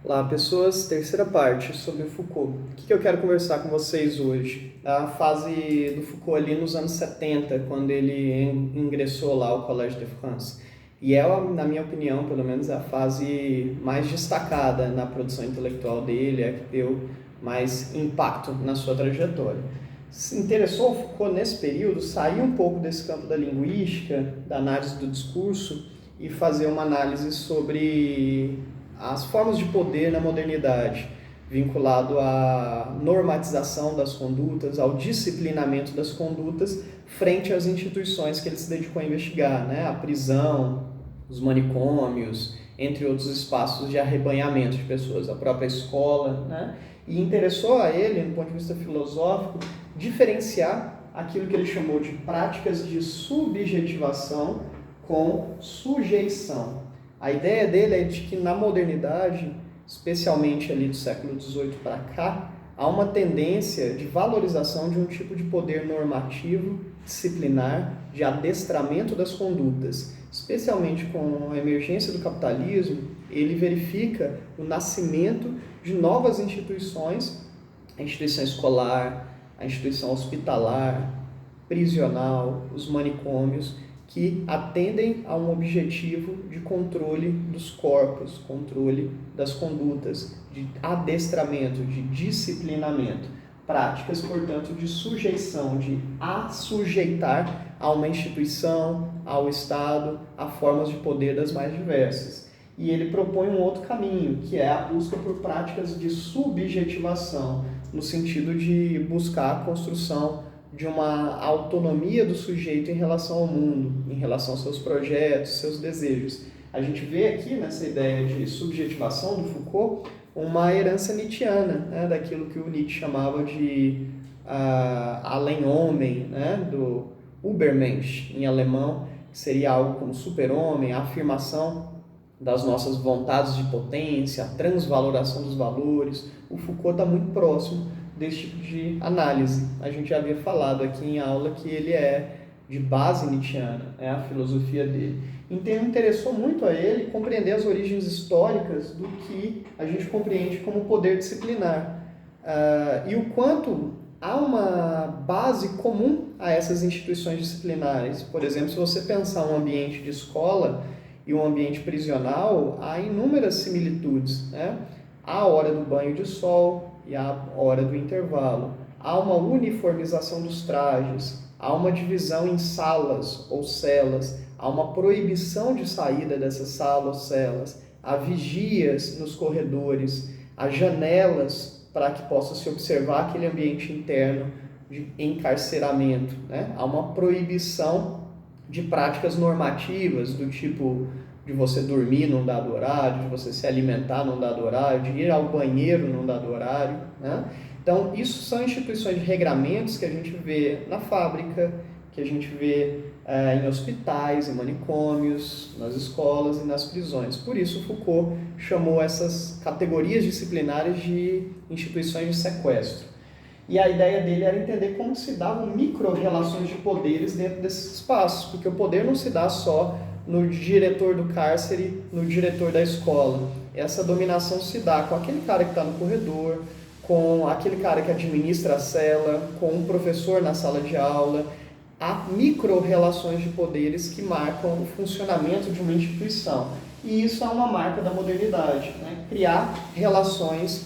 Olá, pessoas. Terceira parte sobre o Foucault. O que eu quero conversar com vocês hoje? A fase do Foucault ali nos anos 70, quando ele ingressou lá ao Collège de France. E ela, na minha opinião, pelo menos, é a fase mais destacada na produção intelectual dele, é a que deu mais impacto na sua trajetória. Se interessou o Foucault nesse período sair um pouco desse campo da linguística, da análise do discurso e fazer uma análise sobre as formas de poder na modernidade, vinculado à normatização das condutas, ao disciplinamento das condutas, frente às instituições que ele se dedicou a investigar, né? A prisão, os manicômios, entre outros espaços de arrebanhamento de pessoas, a própria escola, né? E interessou a ele, do ponto de vista filosófico, diferenciar aquilo que ele chamou de práticas de subjetivação com sujeição. A ideia dele é de que na modernidade, especialmente ali do século XVIII para cá, há uma tendência de valorização de um tipo de poder normativo, disciplinar, de adestramento das condutas. Especialmente com a emergência do capitalismo, ele verifica o nascimento de novas instituições, a instituição escolar, a instituição hospitalar, prisional, os manicômios, que atendem a um objetivo de controle dos corpos, controle das condutas, de adestramento, de disciplinamento. Práticas, portanto, de sujeição, de assujeitar a uma instituição, ao Estado, a formas de poder das mais diversas. E ele propõe um outro caminho, que é a busca por práticas de subjetivação, no sentido de buscar a construção de uma autonomia do sujeito em relação ao mundo, em relação aos seus projetos, seus desejos. A gente vê aqui, nessa ideia de subjetivação do Foucault, uma herança nietzschiana, né, daquilo que o Nietzsche chamava de além-homem, né, do Übermensch, em alemão, que seria algo como super-homem, a afirmação das nossas vontades de potência, a transvaloração dos valores. O Foucault está muito próximo desse tipo de análise. A gente já havia falado aqui em aula que ele é de base nietzschiana, é a filosofia dele. Então interessou muito a ele compreender as origens históricas do que a gente compreende como poder disciplinar. E o quanto há uma base comum a essas instituições disciplinares. Por exemplo, se você pensar um ambiente de escola e um ambiente prisional, há inúmeras similitudes, né? Há a hora do banho de sol e a hora do intervalo. Há uma uniformização dos trajes, há uma divisão em salas ou celas, há uma proibição de saída dessas salas ou celas, há vigias nos corredores, há janelas para que possa se observar aquele ambiente interno de encarceramento, né? Há uma proibição de práticas normativas do tipo de você dormir num dado horário, de você se alimentar num dado horário, de ir ao banheiro num dado horário, né? Então, isso são instituições de regramentos que a gente vê na fábrica, que a gente vê em hospitais, em manicômios, nas escolas e nas prisões. Por isso, Foucault chamou essas categorias disciplinares de instituições de sequestro. E a ideia dele era entender como se davam micro-relações de poderes dentro desses espaços, porque o poder não se dá só no diretor do cárcere, no diretor da escola. Essa dominação se dá com aquele cara que está no corredor, com aquele cara que administra a cela, com um professor na sala de aula. Há micro-relações de poderes que marcam o funcionamento de uma instituição. E isso é uma marca da modernidade, né? Criar relações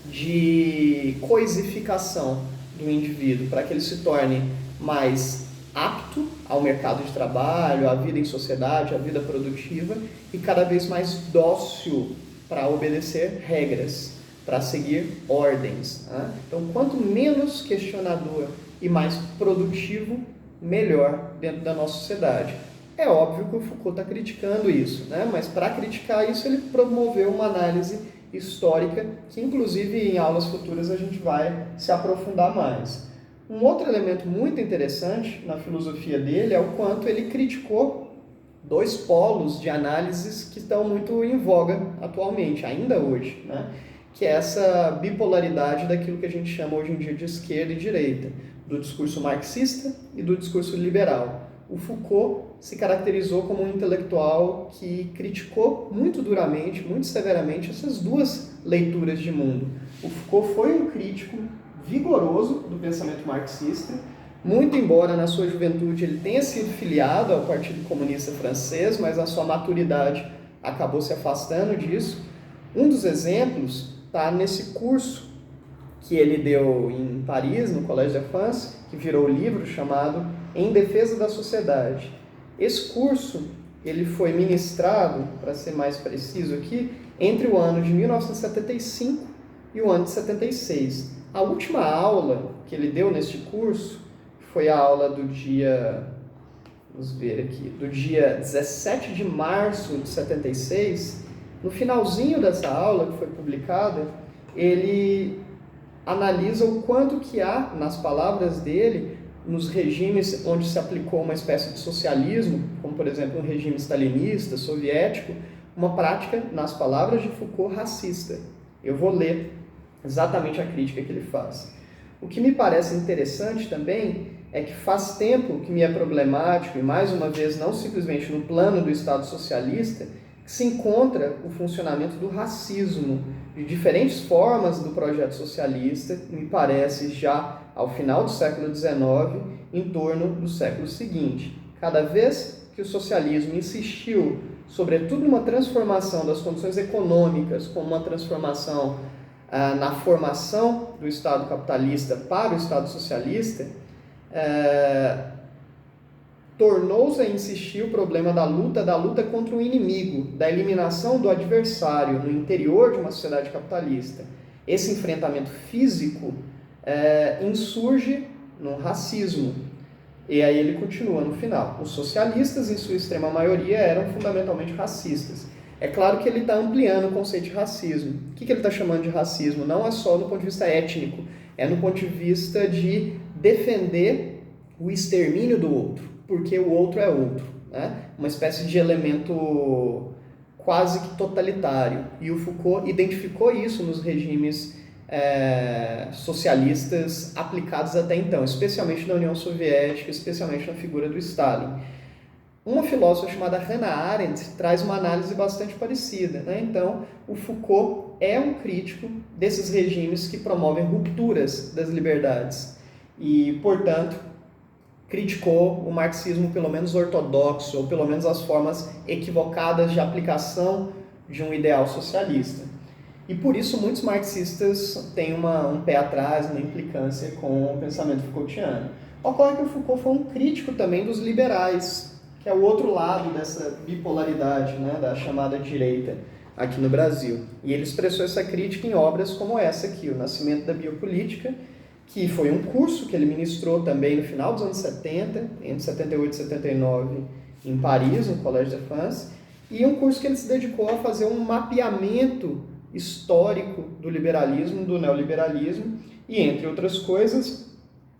de coisificação do indivíduo, para que ele se torne mais apto ao mercado de trabalho, à vida em sociedade, à vida produtiva e cada vez mais dócil para obedecer regras, para seguir ordens, né? Então, quanto menos questionador e mais produtivo, melhor dentro da nossa sociedade. É óbvio que o Foucault está criticando isso, né? Mas para criticar isso ele promoveu uma análise histórica que, inclusive, em aulas futuras a gente vai se aprofundar mais. Um outro elemento muito interessante na filosofia dele é o quanto ele criticou dois polos de análises que estão muito em voga atualmente, ainda hoje, né? Que é essa bipolaridade daquilo que a gente chama hoje em dia de esquerda e direita, do discurso marxista e do discurso liberal. o Foucault se caracterizou como um intelectual que criticou muito duramente, muito severamente essas duas leituras de mundo. O Foucault foi um crítico vigoroso do pensamento marxista, muito embora na sua juventude ele tenha sido filiado ao Partido Comunista Francês, mas na sua maturidade acabou se afastando disso. Um dos exemplos está nesse curso que ele deu em Paris, no Collège de France, que virou o livro chamado Em Defesa da Sociedade. Esse curso ele foi ministrado, para ser mais preciso aqui, entre o ano de 1975 e o ano de 76. A última aula que ele deu neste curso foi a aula do dia, vamos ver aqui, do dia 17 de março de 76. No finalzinho dessa aula, que foi publicada, ele analisa o quanto que há, nas palavras dele, nos regimes onde se aplicou uma espécie de socialismo, como por exemplo um regime stalinista, soviético, uma prática, nas palavras de Foucault, racista. Eu vou ler exatamente a crítica que ele faz. O que me parece interessante também é que faz tempo que me é problemático, e mais uma vez não simplesmente no plano do Estado socialista, que se encontra o funcionamento do racismo, de diferentes formas do projeto socialista, me parece já ao final do século XIX, em torno do século seguinte. Cada vez que o socialismo insistiu, sobretudo numa transformação das condições econômicas, como uma transformação na formação do Estado capitalista para o Estado socialista, tornou-se a insistir o problema da luta contra o inimigo, da eliminação do adversário no interior de uma sociedade capitalista. Esse enfrentamento físico insurge no racismo. E aí ele continua no final. Os socialistas, em sua extrema maioria, eram fundamentalmente racistas. É claro que ele está ampliando o conceito de racismo. O que ele está chamando de racismo? Não é só no ponto de vista étnico, é no ponto de vista de defender o extermínio do outro, porque o outro é outro, né? Uma espécie de elemento quase que totalitário. E o Foucault identificou isso nos regimes socialistas aplicados até então, especialmente na União Soviética, especialmente na figura do Stalin. Uma filósofa chamada Hannah Arendt traz uma análise bastante parecida, né? Então, o Foucault é um crítico desses regimes que promovem rupturas das liberdades e, portanto, criticou o marxismo pelo menos ortodoxo, ou pelo menos as formas equivocadas de aplicação de um ideal socialista. E por isso muitos marxistas têm um pé atrás, uma implicância com o pensamento Foucaultiano. Ocorre que o Foucault foi um crítico também dos liberais, que é o outro lado dessa bipolaridade, né, da chamada direita aqui no Brasil. E ele expressou essa crítica em obras como essa aqui, O Nascimento da Biopolítica, que foi um curso que ele ministrou também no final dos anos 70, entre 78 e 79, em Paris, no Collège de France, e um curso que ele se dedicou a fazer um mapeamento histórico do liberalismo, do neoliberalismo, e entre outras coisas,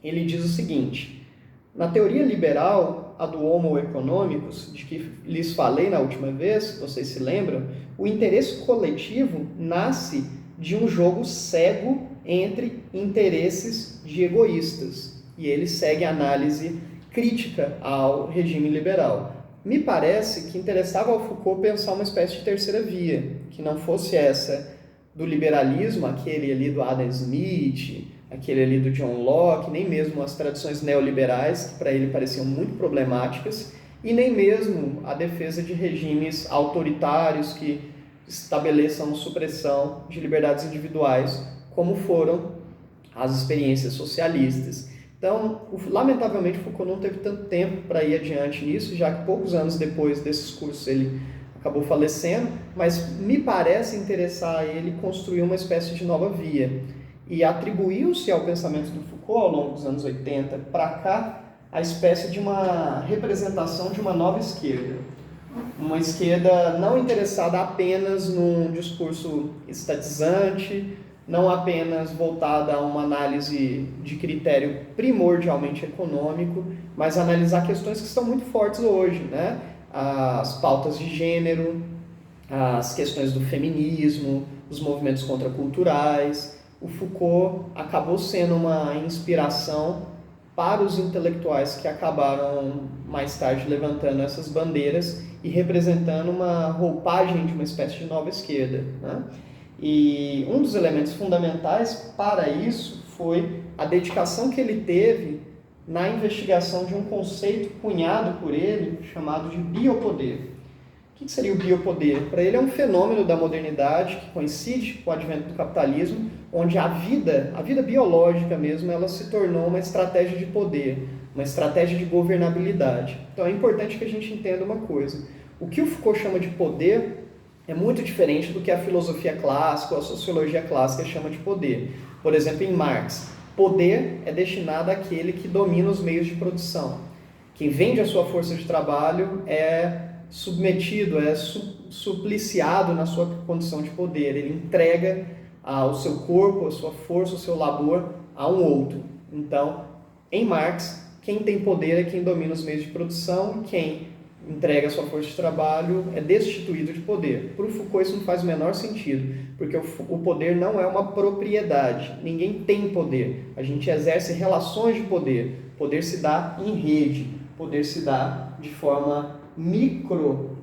ele diz o seguinte: na teoria liberal, a do Homo economicus, de que lhes falei na última vez, vocês se lembram, o interesse coletivo nasce de um jogo cego entre interesses de egoístas. E ele segue a análise crítica ao regime liberal. Me parece que interessava ao Foucault pensar uma espécie de terceira via, que não fosse essa do liberalismo, aquele ali do Adam Smith, aquele ali do John Locke, nem mesmo as tradições neoliberais, que para ele pareciam muito problemáticas, e nem mesmo a defesa de regimes autoritários que estabeleçam supressão de liberdades individuais, como foram as experiências socialistas. Então, lamentavelmente, Foucault não teve tanto tempo para ir adiante nisso, já que poucos anos depois desses cursos ele acabou falecendo, mas me parece interessar a ele construir uma espécie de nova via. E atribuiu-se ao pensamento do Foucault, ao longo dos anos 80 para cá, a espécie de uma representação de uma nova esquerda. Uma esquerda não interessada apenas num discurso estatizante, não apenas voltada a uma análise de critério primordialmente econômico, mas analisar questões que estão muito fortes hoje, né? As pautas de gênero, as questões do feminismo, os movimentos contraculturais. O Foucault acabou sendo uma inspiração para os intelectuais que acabaram mais tarde levantando essas bandeiras e representando uma roupagem de uma espécie de nova esquerda, né? E um dos elementos fundamentais para isso foi a dedicação que ele teve na investigação de um conceito cunhado por ele, chamado de biopoder. O que seria o biopoder? Para ele é um fenômeno da modernidade que coincide com o advento do capitalismo, onde a vida biológica mesmo, ela se tornou uma estratégia de poder, uma estratégia de governabilidade. Então é importante que a gente entenda uma coisa. O que o Foucault chama de poder é muito diferente do que a filosofia clássica ou a sociologia clássica chama de poder. Por exemplo, em Marx, poder é destinado àquele que domina os meios de produção. Quem vende a sua força de trabalho é submetido, é supliciado na sua condição de poder. Ele entrega o seu corpo, a sua força, o seu labor a um outro. Então, em Marx, quem tem poder é quem domina os meios de produção, quem entrega a sua força de trabalho é destituído de poder. Para o Foucault isso não faz o menor sentido, porque o poder não é uma propriedade, ninguém tem poder, a gente exerce relações de poder, poder se dá em rede, poder se dá de forma micro,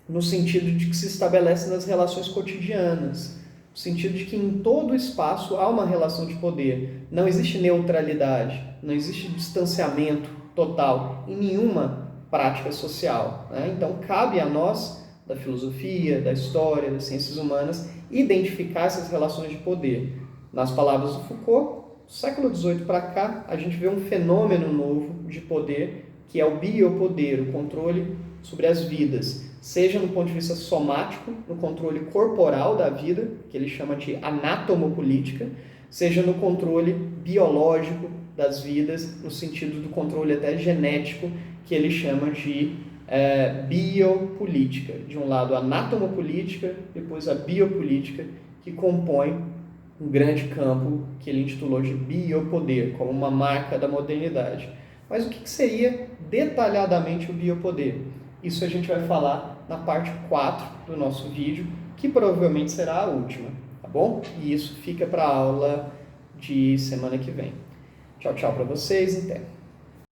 no sentido de que se estabelece nas relações cotidianas, no sentido de que em todo o espaço há uma relação de poder, não existe neutralidade, não existe distanciamento total em nenhuma prática social, né? Então cabe a nós, da filosofia, da história, das ciências humanas, identificar essas relações de poder. Nas palavras do Foucault, do século XVIII para cá, a gente vê um fenômeno novo de poder, que é o biopoder, o controle sobre as vidas, seja no ponto de vista somático, no controle corporal da vida, que ele chama de anatomopolítica, seja no controle biológico das vidas, no sentido do controle até genético, que ele chama de biopolítica. De um lado a anatomopolítica, depois a biopolítica, que compõe um grande campo que ele intitulou de biopoder, como uma marca da modernidade. Mas o que seria detalhadamente o biopoder? Isso a gente vai falar na parte 4 do nosso vídeo, que provavelmente será a última, tá bom? E isso fica para a aula de semana que vem. Tchau, tchau para vocês, até!